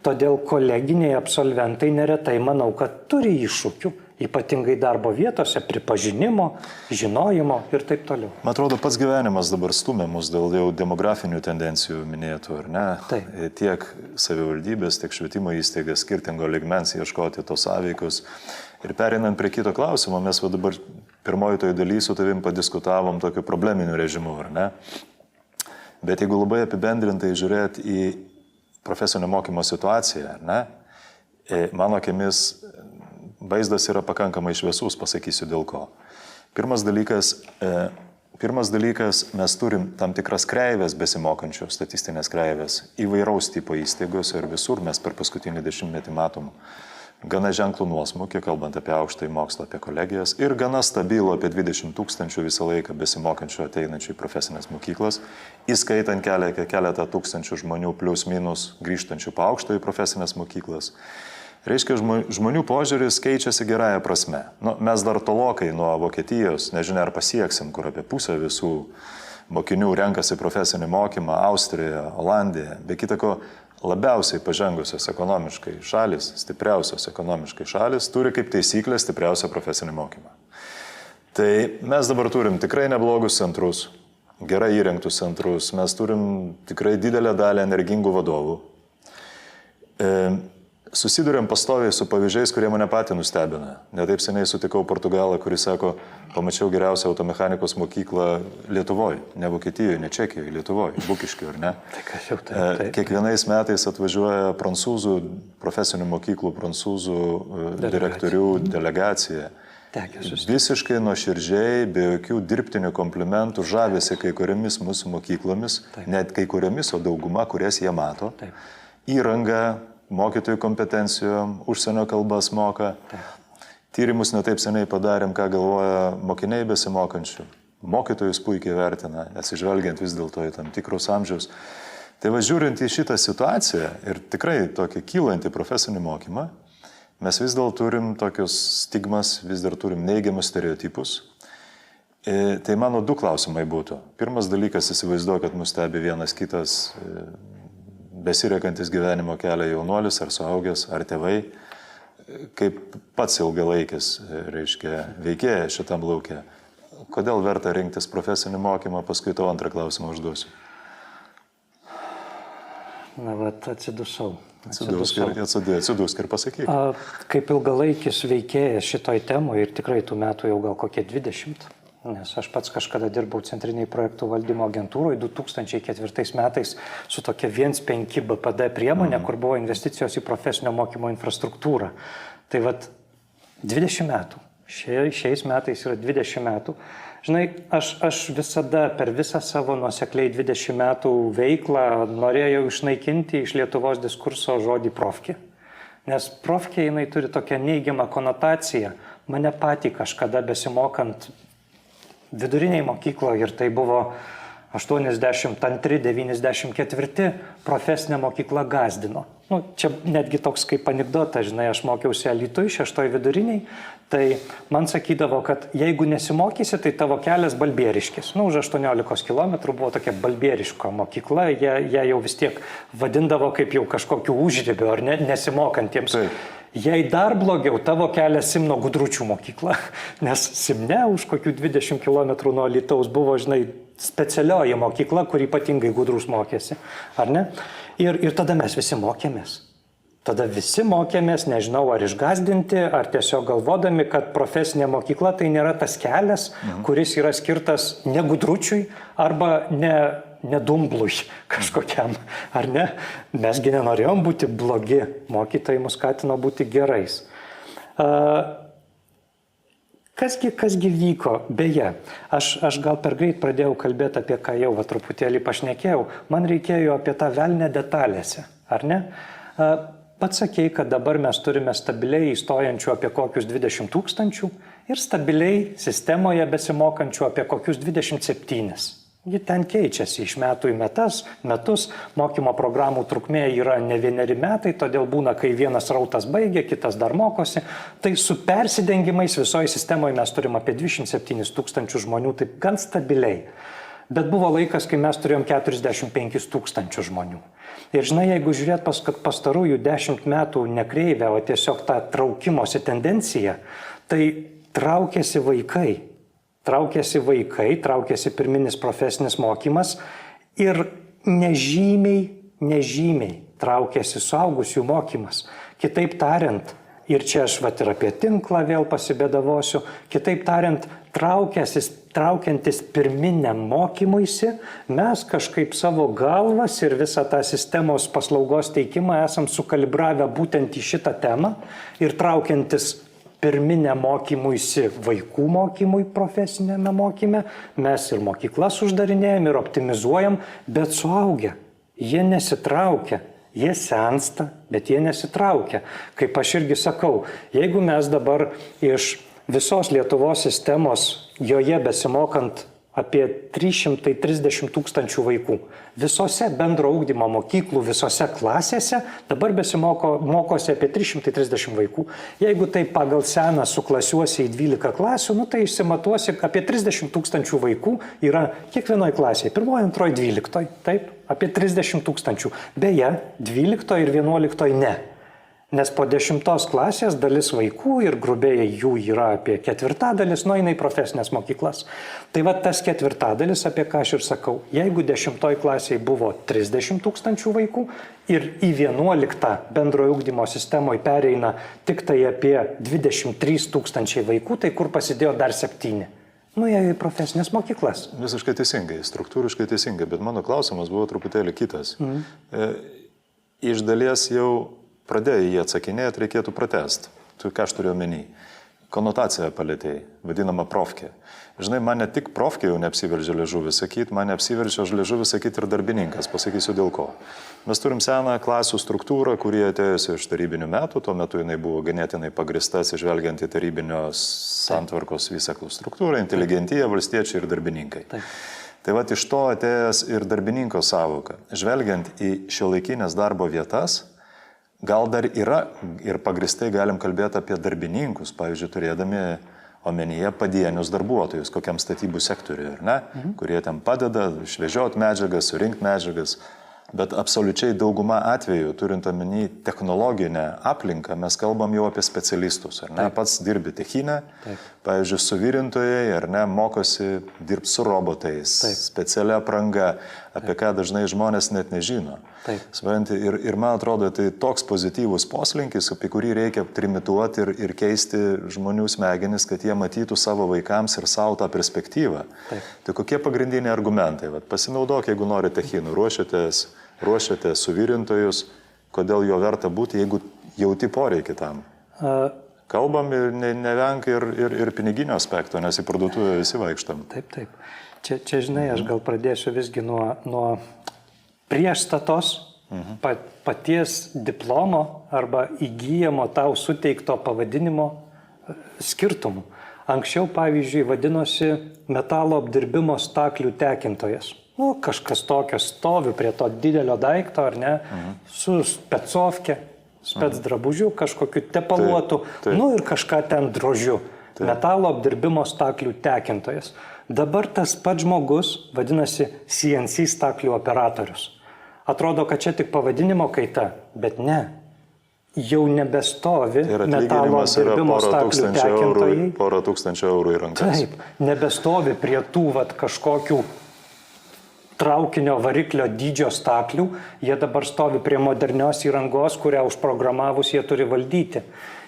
Todėl koleginiai absolventai neretai, manau, kad turi iššūkių, ypatingai darbo vietose, pripažinimo, žinojimo ir taip toliau. Man atrodo, pats gyvenimas dabar stumia mus dėl jau demografinių tendencijų minėtų, ar ne? Taip. Tiek savivaldybės, tiek švietimo įstaigas skirtingo ligmens ieškoti tos sąveikos. Ir pereinant prie kito klausimo, mes dabar pirmoji toj daly su tavim padiskutavom tokiu probleminiu režimu, ar ne? Bet jeigu labai apibendrintai žiūrėti į profesinio mokymo situaciją, ar ne? Mano akimis vaizdas yra pakankamai šviesus, pasakysiu dėl ko. Pirmas dalykas, mes turim tam tikras kreivės besimokančių, statistinės kreivės, įvairaus tipo įstaigos ir visur mes per paskutinį 10-metį matom gana ženklų nuosmukį, kalbant apie aukštąjį mokslą, apie kolegijas, ir gana stabilų apie 20 000 visą laiką besimokančių ateinančių į profesinės mokyklas, įskaitant keletą tūkstančių žmonių plius minus grįžtančių po aukštąjį profesinės mokyklas. Reiškia, žmonių požiūris keičiasi gerąją prasme. Mes dar tolokai nuo Vokietijos, nežinia ar pasieksim, kur apie pusę visų mokinių renkasi profesinį mokymą, Austrija, Olandija, be kitako labiausiai pažengusios ekonomiškai šalis, stipriausios ekonomiškai šalis, turi kaip taisyklę stipriausią profesinį mokymą. Tai mes dabar turim tikrai neblogus centrus, gerai įrengtus centrus, mes turim tikrai didelę dalį energingų vadovų. Susiduriam pastoviai su pavyzdžiais, kurie mane patį nustebina. Netaip seniai sutikau Portugalą, kuris sako, pamačiau geriausią automechanikos mokyklą Lietuvoje, ne Vokietijoje, ne Čekijoje, Lietuvoje, Bukiškių, ar ne? Tai kiekvienais metais atvažiuoja prancūzų profesinių mokyklų, prancūzų direktorių delegacija. Visiškai nuoširdžiai, be jokių dirbtinių komplimentų, žavėsi kai kuriomis mūsų mokyklomis, net kai kuriomis, o dauguma, kurias jie mato, įranga, mokytojų kompetencijom, užsienio kalbas moka. Tyrimus netaip seniai padarėm, ką galvoja mokiniai besimokančių. Mokytojus puikiai vertina, atsižvelgiant vis dėlto į tam tikrus amžiaus. Tai žiūrint į šitą situaciją ir tikrai tokį kylantį profesinį mokymą, mes vis dar turim tokius stigmas, vis dar turim neigiamus stereotipus. Tai mano du klausimai būtų. Pirmas dalykas, įsivaizduoju, kad mus stebi vienas kitas besiriekantis gyvenimo kelią jaunuolis ar suaugęs, ar tėvai, kaip pats ilgalaikis, reiškia, veikėja šitam lauke. Kodėl verta rinktis profesinį mokymą, paskui tau antrą klausimą užduosiu. Atsidusau. Atsidusk ir pasakyk. Kaip ilgalaikis veikėjas šitoj temoje ir tikrai tų metų jau gal kokie 20. Nes aš pats kažkada dirbau Centriniai projektų valdymo agentūroje 2004 metais su tokia 1.5 BPD priemonė, kur buvo investicijos į profesinio mokymo infrastruktūrą. Tai 20 metų. Šiais metais yra 20 metų. Žinai, aš visada per visą savo nuosekliai 20 metų veiklą norėjau išnaikinti iš Lietuvos diskurso žodį profkė. Nes profkė jinai turi tokią neigiamą konotaciją. Mane patį kažkada besimokant viduriniai mokykloje ir tai buvo 82-94 profesinė mokykla gazdino. Čia netgi toks kaip anekdotas, žinai, aš mokiausi Alytuje 6 viduriniai, tai man sakydavo, kad jeigu nesimokysi, tai tavo kelias Balbieriškis. Už 18 km buvo tokia Balbieriško mokykla, jie jau vis tiek vadindavo kaip jau kažkokiu užribiu ar nesimokantiems. Jei dar blogiau, tavo kelias Simno Gudručių mokykla, nes Simne už kokių 20 km nuo Alytaus buvo, žinai, specialioji mokykla, kur ypatingai gudrus mokėsi, ar ne? Ir tada mes visi mokėmės. Tada visi mokėmės, nežinau, ar išgazdinti, ar tiesiog galvodami, kad profesinė mokykla tai nėra tas kelias, kuris yra skirtas ne Gudručiui arba ne dumblui kažkokiam, ar ne? Mesgi nenorėjom būti blogi, mokytojai mus skatino būti gerais. Kasgi vyko? Beje, aš gal per greit pradėjau kalbėti apie ką jau truputėlį pašnekėjau, man reikėjo apie tą velnę detalėse, ar ne? Pats sakei, kad dabar mes turime stabiliai įstojančių apie kokius 20 000 ir stabiliai sistemoje besimokančių apie kokius 27. Ji ten keičiasi iš metų į metus, mokymo programų trukmė yra ne 1 metai, todėl būna, kai vienas rautas baigia, kitas dar mokosi. Tai su persidengimais visoje sistemoje mes turime apie 27 000 žmonių, taip gan stabiliai. Bet buvo laikas, kai mes turėjom 45 000 žmonių. Ir žinai, jeigu žiūrėt pastarųjų 10 metų nekreivę, o tiesiog tą traukimosi tendenciją, tai traukėsi vaikai, pirminis profesinis mokymas ir nežymiai traukėsi suaugusių mokymas. Kitaip tariant, ir čia aš ir apie tinklą vėl pasibėdavosiu, kitaip tariant, traukiantis pirminiam mokymuisi, mes kažkaip savo galvas ir visą tą sistemos paslaugos teikimą esam sukalibravę būtent į šitą temą ir traukiantis pirminiam mokymuisi vaikų mokymui profesinėme mokyme, mes ir mokyklas uždarinėjom ir optimizuojam, bet suaugę, jie nesitraukia. Jie sensta, bet jie nesitraukia. Kaip aš irgi sakau, jeigu mes dabar iš visos Lietuvos sistemos, joje besimokant apie 330 000 vaikų, visose bendro ugdymo mokyklų, visose klasėse, dabar mokosi apie 330 vaikų. Jeigu tai pagal seną suklasiuosi į 12 klasių, tai išsimatuosi, apie 30 000 vaikų yra kiekvienoje klasėje, 1, 2, 12, taip, apie 30 000. Beje, 12 ir 11 ne. Nes po 10 klasės dalis vaikų ir grubiai jų yra apie 1/4 nueina į profesinės mokyklas. Tai va tas 1/4, apie ką aš ir sakau, jeigu 10 klasėje buvo 30 000 vaikų ir į 11 bendrojo ugdymo sistemoje pereina tik tai apie 23 000 vaikų, tai kur pasidėjo dar 7? Jie į profesinės mokyklas. Visiškai teisingai, struktūriškai teisingai, bet mano klausimas buvo truputėlį kitas. Iš dalies jau pradėjai jį atsakinėti, reikėtų pratęsti. Tu ką aš turiu omeny? Konotaciją palėtėjai, vadinama profkė. Žinai, man ne tik profkė jau neapsiveržia liežuvis sakyti, man neapsiveržia liežuvis sakyti ir darbininkas. Pasakysiu dėl ko. Mes turim seną klasių struktūrą, kurie atėjusi iš tarybinių metų, tuo metu jinai buvo ganėtinai pagrįsta, atsižvelgiant į tarybinios santvarkos visą struktūrą, inteligentija, valstiečiai ir darbininkai. Taip. Tai va iš to atėjęs ir darbininko sąvoka. Žvelgiant į šiuolaikinės darbo vietas, gal dar yra ir pagrįstai galim kalbėti apie darbininkus, pavyzdžiui, turėdami omenyje padienius darbuotojus, kokiam statybų sektoriui, ar ne, kurie ten padeda išvežioti medžiagas, surinkti medžiagas, bet absoliučiai dauguma atvejų, turint omeny technologinę aplinką, mes kalbam jau apie specialistus, ar ne, pats dirbi techinę, pavyzdžiui, suvirintojai, ar ne, mokosi dirbti su robotais, specialia apranga, apie ką dažnai žmonės net nežino. Ir man atrodo, tai toks pozityvus poslinkis, apie kurį reikia trimituoti ir keisti žmonių smegenis, kad jie matytų savo vaikams ir savo tą perspektyvą. Tai kokie pagrindiniai argumentai? Pasinaudok, jeigu norite techinų, ruošiate suvirintojus, kodėl jo verta būti, jeigu jauti poreikį tam. Kalbam ir nevenk ir piniginio aspekto, nes į parduotuvę visi vaikštam. Taip. Čia žinai, aš gal pradėsiu visgi nuo priešstatos paties diplomo arba įgyjamo tau suteikto pavadinimo skirtumų. Anksčiau, pavyzdžiui, vadinosi metalo apdirbimo staklių tekintojas. Kažkas tokio stovi prie to didelio daikto, ar ne, su specovke, specdrabužiu, kažkokiu tepaluotu, ir kažką ten drožiu. Metalo apdirbimo staklių tekintojas. Dabar tas pats žmogus vadinasi CNC staklių operatorius. Atrodo, kad čia tik pavadinimo kaita, bet ne. jau nebestovi Ir metalo atlyginimas yra dirbimo staklių tekintojai. porą tūkstančių eurų į rankas. Taip, nebestovi prie tų kažkokių traukinio variklio dydžio staklių, jie dabar stovi prie modernios įrangos, kurią užprogramavus jie turi valdyti.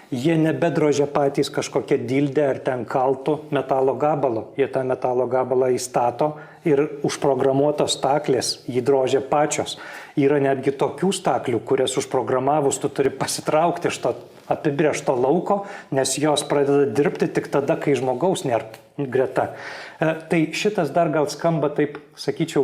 Jie nebedrožia patys kažkokią dildę ar ten kaltų metalo gabalo. Jie tą metalo gabalą įstato ir užprogramuotos staklės jį drožia pačios. Yra netgi tokių staklių, kurias užprogramavus tu turi pasitraukti iš to apibrėžto lauko, nes jos pradeda dirbti tik tada, kai žmogaus nėra greta. Tai šitas dar gal skamba taip, sakyčiau,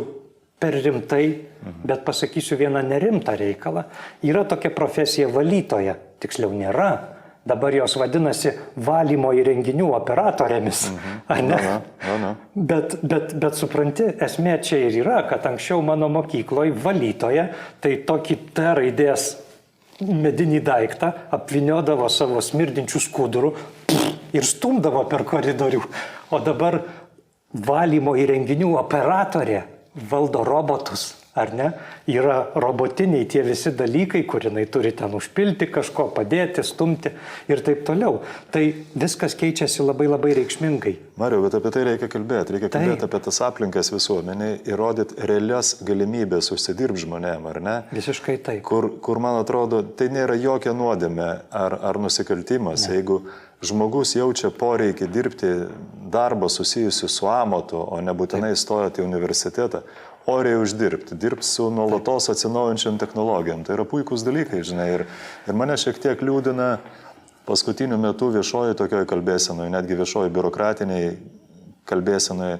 per rimtai, bet pasakysiu vieną nerimtą reikalą. Yra tokia profesija valytoja, tiksliau nėra. Dabar jos vadinasi valymo įrenginių operatorėmis. Ar ne? Bet supranti, esmė čia ir yra, kad anksčiau mano mokykloje valytoja, tai tokį T raidės medinį daiktą apvyniodavo savo smirdinčių skudurų ir stumdavo per koridorių. O dabar valymo įrenginių operatorė valdo robotus. Ar ne? Yra robotiniai tie visi dalykai, kur jinai turi ten užpilti kažko, padėti, stumti ir taip toliau. Tai viskas keičiasi labai labai reikšmingai. Mariau, bet apie tai reikia kalbėti. Reikia kalbėti apie tas aplinkas visuomeniai ir rodyti realias galimybės užsidirbti žmonėm, ar ne? Visiškai taip. Kur man atrodo, tai nėra jokia nuodėmė ar nusikaltimas. Ne. Jeigu žmogus jaučia poreikį dirbti darbą susijusiu su amatu, o nebūtinai stojati į universitetą, oriai uždirbti, dirbti su nuolatos atsinaujinčiam technologijom. Tai yra puikūs dalykai, žinai. Ir mane šiek tiek liūdina paskutiniu metu viešoji tokioje kalbėsenoje, netgi viešoji biurokratiniai kalbėsenoje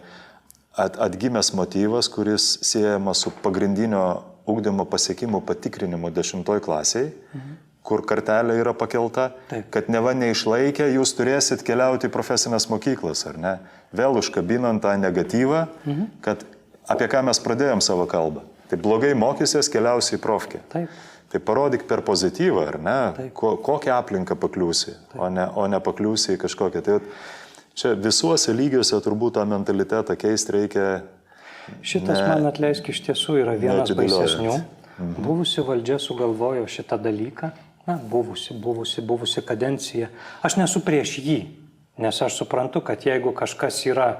atgimęs motyvas, kuris siejamas su pagrindinio ugdymo pasiekimų patikrinimu 10 klasėje, kur kartelė yra pakelta, kad neva neišlaikę, jūs turėsit keliauti į profesinės mokyklas, ar ne? Vėl užkabinant tą negatyvą, kad apie ką mes pradėjom savo kalbą. Tai blogai mokysies, keliausi į profkę. Taip. Tai parodyk per pozityvą, ar ne? Kokią aplinką pakliūsi, o ne pakliūsi į kažkokią. Tai čia visuose lygiuose turbūt tą mentalitetą keisti reikia. Šitas, man atleisk, iš tiesų yra vienas baisesnių. Buvusi valdžia sugalvojo šitą dalyką. Na, buvusi kadencija. Aš nesu prieš jį, nes aš suprantu, kad jeigu kažkas yra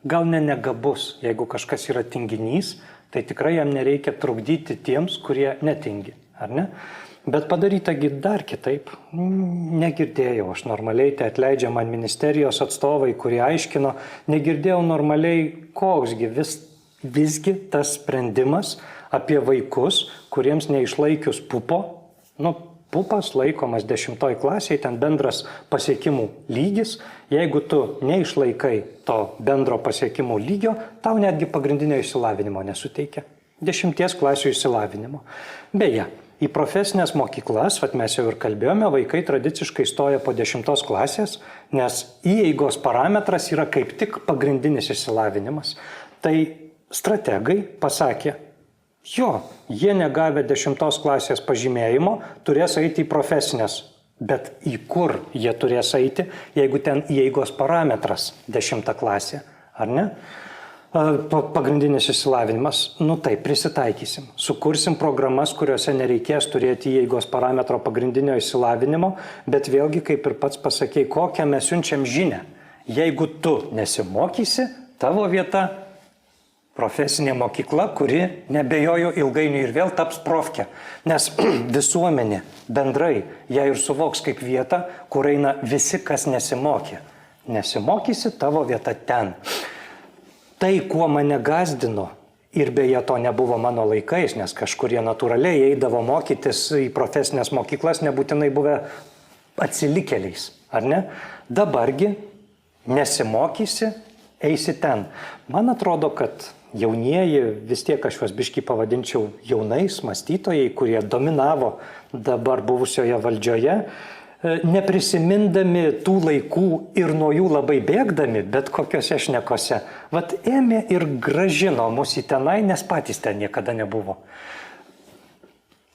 gal negabus, jeigu kažkas yra tinginys, tai tikrai jam nereikia trukdyti tiems, kurie netingi, ar ne? Bet padarytagi dar kitaip. Negirdėjau aš normaliai, tai atleidžia man ministerijos atstovai, kurie aiškino, negirdėjau normaliai, koksgi visgi tas sprendimas apie vaikus, kuriems neišlaikius pupo, pupas laikomas 10 klasėje, ten bendras pasiekimų lygis. Jeigu tu neišlaikai to bendro pasiekimų lygio, tau netgi pagrindinio išsilavinimo nesuteikia. 10 klasių išsilavinimo. Beje, į profesinės mokyklas, mes jau ir kalbėjome, vaikai tradiciškai stoja po 10 klasės, nes įeigos parametras yra kaip tik pagrindinis išsilavinimas. Tai strategai pasakė, jie negavę 10 klasės pažymėjimo, turės eiti į profesinės. Bet į kur jie turės eiti, jeigu ten įeigos parametras 10 klasė, ar ne? Pagrindinis išsilavinimas, taip, prisitaikysim. Sukursim programas, kuriuose nereikės turėti įeigos parametro pagrindinio išsilavinimo, bet vėlgi, kaip ir pats pasakei, kokią mes siunčiam žinią. Jeigu tu nesimokysi, tavo vieta profesinė mokykla, kuri nebejoju ilgainiui ir vėl taps profke. Nes visuomenė bendrai ją ir suvoks kaip vietą, kur eina visi, kas nesimokė. Nesimokysi, tavo vieta ten. Tai, kuo mane gazdino, ir beje to nebuvo mano laikais, nes kažkurie natūraliai eidavo mokytis į profesinės mokyklas, nebūtinai buvę atsilikėliais, ar ne? Dabargi nesimokysi, eisi ten. Man atrodo, kad jaunieji, vis tiek aš juos biškį pavadinčiau jaunais mąstytojai, kurie dominavo dabar buvusioje valdžioje, neprisimindami tų laikų ir nuo jų labai bėgdami, bet kokiose šnekose, ėmė ir grąžino mus į tenai, nes patys ten niekada nebuvo.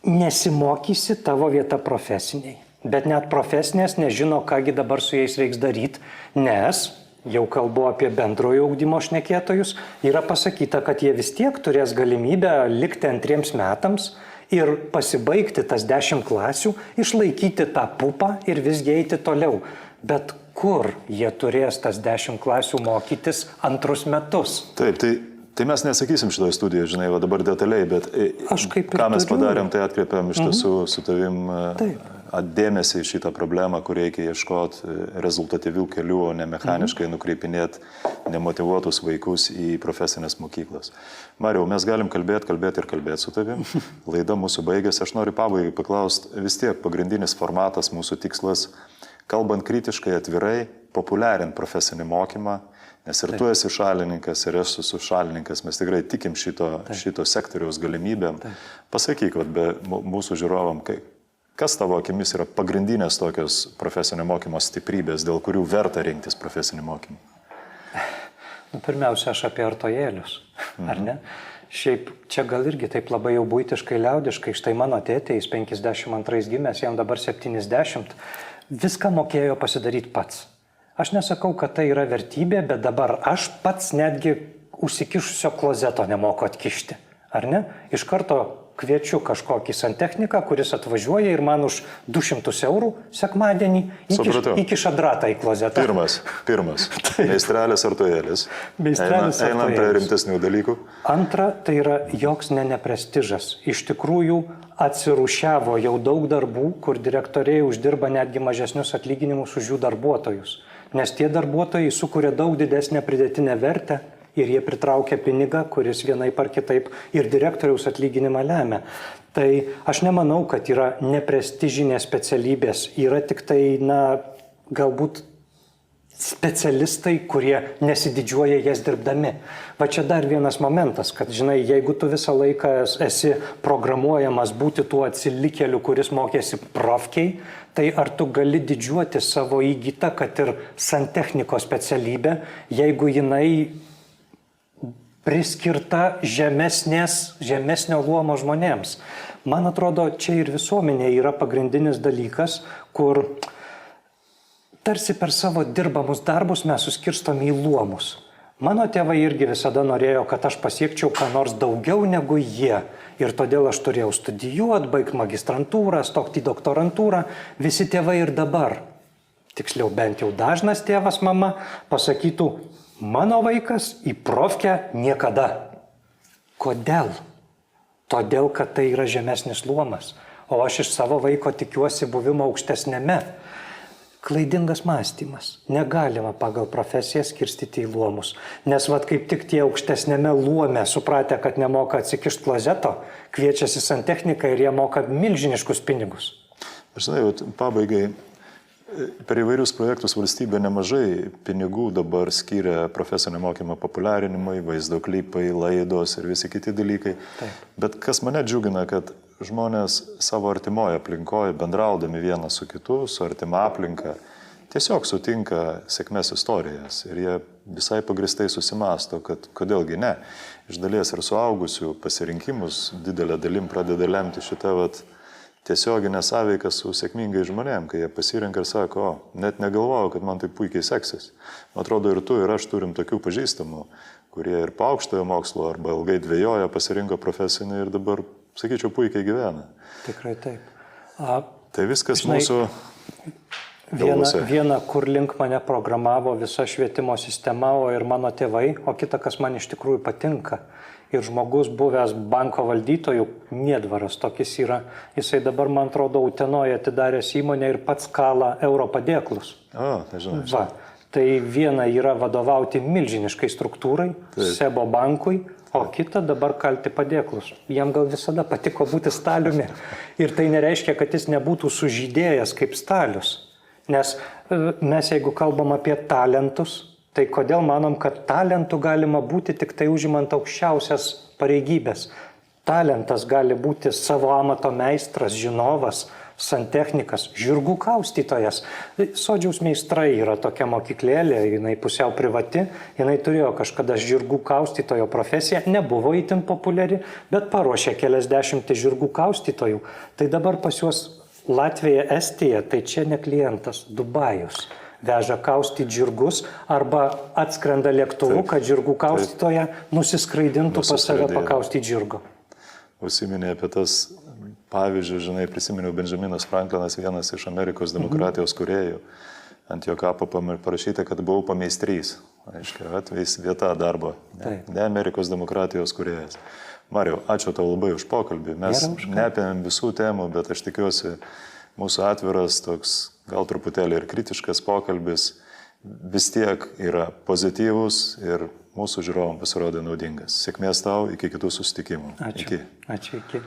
Nesimokysi, tavo vieta profesiniai, bet net profesinės nežino, kągi dabar su jais reiks daryti, nes jau kalbu apie bendrojo ugdymo šnekėtojus, yra pasakyta, kad jie vis tiek turės galimybę likti 2 metams ir pasibaigti tas 10 klasių, išlaikyti tą pupą ir visgi eiti toliau. Bet kur jie turės tas 10 klasių mokytis antrus metus? Taip, tai mes nesakysim šitoje studijoje, žinai, va dabar detaliai, bet ką mes padarėm, tai atkreipėm iš tiesų su tavim dėmesį į šitą problemą, kur reikia ieškoti rezultatyvių kelių, o ne mechaniškai nukreipinėti nemotyvuotus vaikus į profesinės mokyklas. Mariau, mes galim kalbėti su tavim. Laida mūsų baigėsi. Aš noriu pabaigai paklausti, vis tiek pagrindinis formatas, mūsų tikslas, kalbant kritiškai, atvirai, populiarinti profesinį mokymą, nes ir tu esi šalininkas, ir aš esu šalininkas, mes tikrai tikim šito sektoriaus galimybėm. Pasakyk, be mūsų žiūrovam, kas tavo akimis yra pagrindinės tokios profesinio mokymo stiprybės, dėl kurių verta rinktis profesinį mokymą? Pirmiausia, aš apie artojėlius, ar ne? Šiaip čia gal irgi taip labai jau buitiškai, liaudiškai, štai mano tėtė, jis 52 gimęs, jam dabar 70, viską mokėjo pasidaryti pats. Aš nesakau, kad tai yra vertybė, bet dabar aš pats netgi užsikišusio klozeto nemoku atkišti, ar ne? Iš karto kviečiu kažkokį santechniką, kuris atvažiuoja ir man už 200 eurų sekmadienį įkiša dratą į klozetą. Pirmas. Meistrelės artojėlis. Einam prie rimtesnių dalykų. Antra, tai yra joks neprestižas. Iš tikrųjų atsirūšiavo jau daug darbų, kur direktoriai uždirba netgi mažesnius atlyginimus už jų darbuotojus. Nes tie darbuotojai sukuria daug didesnę pridėtinę vertę ir jie pritraukia pinigą, kuris vienaip ar kitaip ir direktoriaus atlyginimą lemia. Tai aš nemanau, kad yra neprestižinės specialybės, yra tik tai, galbūt specialistai, kurie nesididžiuoja jas dirbdami. Va čia dar vienas momentas, kad, žinai, jeigu tu visą laiką esi programuojamas būti tuo atsilikėliu, kuris mokėsi profkiai, tai ar tu gali didžiuoti savo įgytą, kad ir santechniko specialybę, jeigu jinai priskirta žemesnio luomo žmonėms. Man atrodo, čia ir visuomenė yra pagrindinis dalykas, kur tarsi per savo dirbamus darbus mes suskirstom į luomus. Mano tėvai irgi visada norėjo, kad aš pasiekčiau ką nors daugiau negu jie. Ir todėl aš turėjau studijuoti, baigti magistrantūrą, stokti į doktorantūrą. Visi tėvai ir dabar, tiksliau bent jau dažnas tėvas, mama, pasakytų, mano vaikas į profkę niekada. Kodėl? Todėl, kad tai yra žemesnis luomas. O aš iš savo vaiko tikiuosi buvimo aukštesnėme. Klaidingas mąstymas. Negalima pagal profesiją skirstyti į luomus. Nes kaip tik tie aukštesnėme luome supratę, kad nemoka atsikišti klozeto, kviečiasi santechniką ir jie moka milžiniškus pinigus. Aš žinai, pabaigai. Per įvairius projektus valstybė nemažai pinigų dabar skiria profesinio mokymo populiarinimui, vaizdo klipai, laidos ir visi kiti dalykai. Taip. Bet kas mane džiugina, kad žmonės savo artimoje aplinkoje, bendraudami vienas su kitu, su artima aplinka, tiesiog sutinka sėkmės istorijas ir jie visai pagristai susimasto, kad kodėlgi ne. Iš dalies ir suaugusių pasirinkimus didelę dalim pradeda lemti šitą tiesioginę sąveiką su sėkmingai žmonėm, kai jie pasirenka ir sako, net negalvojau, kad man tai puikiai seksis. Man atrodo, ir tu, ir aš turim tokių pažįstamų, kurie ir po aukštojo mokslo arba ilgai dvejoja, pasirinko profesinį ir dabar, sakyčiau, puikiai gyvena. Tikrai taip. Tai viskas mūsų galvose. Viena, kur link mane programavo visa švietimo sistema, o ir mano tėvai, o kita, kas man iš tikrųjų patinka. Ir žmogus buvęs banko valdytojų, Niedvaras tokis yra, jisai dabar, man atrodo, Utenoje atidaręs įmonę ir pats kala euro padėklus. Nežinau. Tai viena yra vadovauti milžiniškai struktūrai, Sebo bankui, o kita dabar kalti padėklus. Jam gal visada patiko būti Staliumi. Ir tai nereiškia, kad jis nebūtų sužydėjęs kaip Stalius. Nes mes, jeigu kalbam apie talentus, tai kodėl manom, kad talentų galima būti tik tai užimant aukščiausias pareigybės. Talentas gali būti savo amato meistras, žinovas, santechnikas, žirgų kaustytojas. Sodžiaus meistrai yra tokia mokyklėlė, jinai pusiau privati, jinai turėjo kažkada žirgų kaustytojo profesiją, nebuvo itin populiari, bet paruošė keliasdešimtį žirgų kaustytojų. Tai dabar pas juos Latvija, Estija, tai čia ne klientas, Dubajus. Veža kaustyti žirgus arba atskrenda lėktuvu, kad žirgų kaustytoja nusiskraidintų pas save pakaustyti žirgo. Užsiminė apie tas pavyzdžiui, žinai, prisiminiau Benjaminas Franklinas, vienas iš Amerikos demokratijos kūrėjų. Ant jo kapo parašyta, kad buvau pameistrys. Aiškiai, vieta darbo. Ne Amerikos demokratijos kūrėjas. Mariau, ačiū tau labai už pokalbį. Mes neapėmėm visų temų, bet aš tikiuosi, mūsų atviras toks, gal truputėlį ir kritiškas pokalbis vis tiek yra pozityvus ir mūsų žiūrovom pasirodė naudingas. Sėkmės tau, iki kitų susitikimų. Ačiū. Iki. Ačiū, iki.